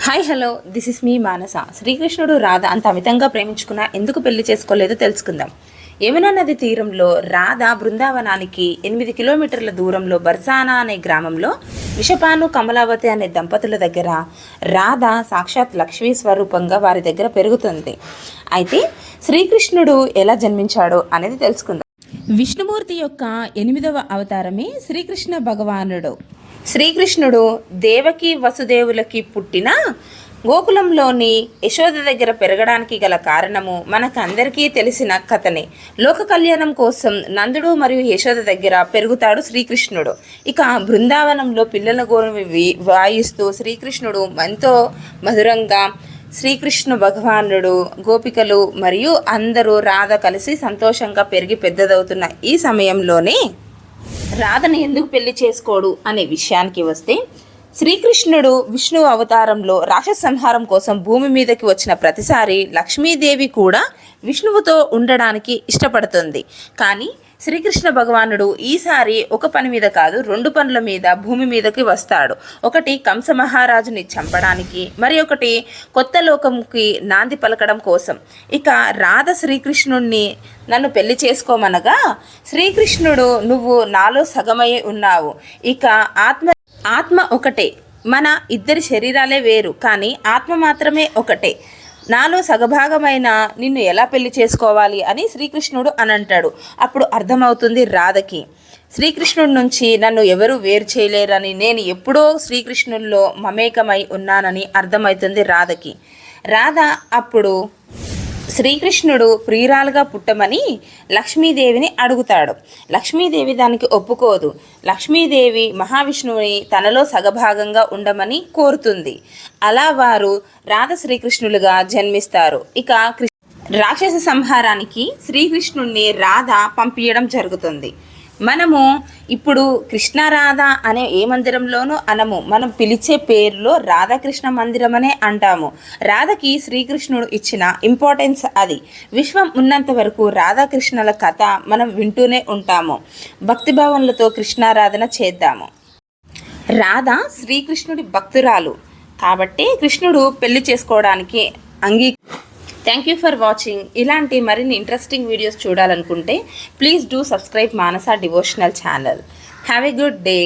Hi hello this is మీ మానస. శ్రీకృష్ణుడు రాధ అంత అమితంగా ప్రేమించుకున్నా ఎందుకు పెళ్లి చేసుకోలేదో తెలుసుకుందాం. యమునా నది తీరంలో రాధ బృందావనానికి 8 కిలోమీటర్ల దూరంలో బర్సానా అనే గ్రామంలో విషపాను కమలావతి అనే దంపతుల దగ్గర రాధ సాక్షాత్ లక్ష్మీ స్వరూపంగా వారి దగ్గర పెరుగుతుంది. అయితే శ్రీకృష్ణుడు ఎలా జన్మించాడో అనేది తెలుసుకుందాం. విష్ణుమూర్తి యొక్క 8వ అవతారమే శ్రీకృష్ణ భగవానుడు. శ్రీకృష్ణుడు దేవకి వసుదేవులకి పుట్టిన గోకులంలోని యశోద దగ్గర పెరగడానికి గల కారణము మనకందరికీ తెలిసిన కథనే. లోక కళ్యాణం కోసం నందుడు మరియు యశోద దగ్గర పెరుగుతాడు శ్రీకృష్ణుడు. ఇక బృందావనంలో పిల్లల గోరు వాయిస్తూ శ్రీకృష్ణుడు ఎంతో మధురంగా శ్రీకృష్ణ భగవానుడు, గోపికలు మరియు అందరూ రాధ కలిసి సంతోషంగా పెరిగి పెద్దదవుతున్న ఈ సమయంలోనే రాధను ఎందుకు పెళ్లి చేసుకోడు అనే విషయానికి వస్తే, శ్రీకృష్ణుడు విష్ణు అవతారంలో రాక్షస సంహారం కోసం భూమి మీదకి వచ్చిన ప్రతిసారి లక్ష్మీదేవి కూడా విష్ణువుతో ఉండడానికి ఇష్టపడుతుంది. కానీ శ్రీకృష్ణ భగవానుడు ఈసారి ఒక పని మీద కాదు 2 పనుల మీద భూమి మీదకి వస్తాడు. ఒకటి కంస మహారాజుని చంపడానికి, మరి ఒకటి కొత్త లోకంకి నాంది పలకడం కోసం. ఇక రాధ శ్రీకృష్ణుణ్ణి నన్ను పెళ్లి చేసుకోమనగా శ్రీకృష్ణుడు నువ్వు నాలో సగమై ఉన్నావు, ఇక ఆత్మ ఒకటే, మన ఇద్దరి శరీరాలే వేరు కానీ ఆత్మ మాత్రమే ఒకటే, నాలో సగభాగమైన నిన్ను ఎలా పెళ్లి చేసుకోవాలి అని శ్రీకృష్ణుడు అని అంటాడు. అప్పుడు అర్థమవుతుంది రాధకి, శ్రీకృష్ణుడి నుంచి నన్ను ఎవరు వేరు చేయలేరని, నేను ఎప్పుడో శ్రీకృష్ణుల్లో మమేకమై ఉన్నానని అర్థమవుతుంది రాధకి. రాధ అప్పుడు శ్రీకృష్ణుడు ప్రియురాలుగా పుట్టమని లక్ష్మీదేవిని అడుగుతాడు. లక్ష్మీదేవి దానికి ఒప్పుకోదు. లక్ష్మీదేవి మహావిష్ణువుని తనలో సగభాగంగా ఉండమని కోరుతుంది. అలా వారు రాధ శ్రీకృష్ణులుగా జన్మిస్తారు. ఇక రాక్షస సంహారానికి శ్రీకృష్ణుడిని రాధ పంపించడం జరుగుతుంది. మనము ఇప్పుడు కృష్ణారాధ అనే ఏ మందిరంలోనూ అనము, మనం పిలిచే పేరులో రాధాకృష్ణ మందిరం అనే అంటాము. రాధకి శ్రీకృష్ణుడు ఇచ్చిన ఇంపార్టెన్స్ అది. విశ్వం ఉన్నంత వరకు రాధాకృష్ణుల కథ మనం వింటూనే ఉంటాము. భక్తిభావనలతో కృష్ణారాధన చేద్దాము. రాధ శ్రీకృష్ణుడి భక్తురాలు కాబట్టి కృష్ణుడు పెళ్లి చేసుకోవడానికి థ్యాంక్ యూ ఫర్ వాచింగ్. ఇలాంటి మరిన్ని ఇంట్రెస్టింగ్ వీడియోస్ చూడాలనుకుంటే please do subscribe Manasa devotional channel. Have a good day.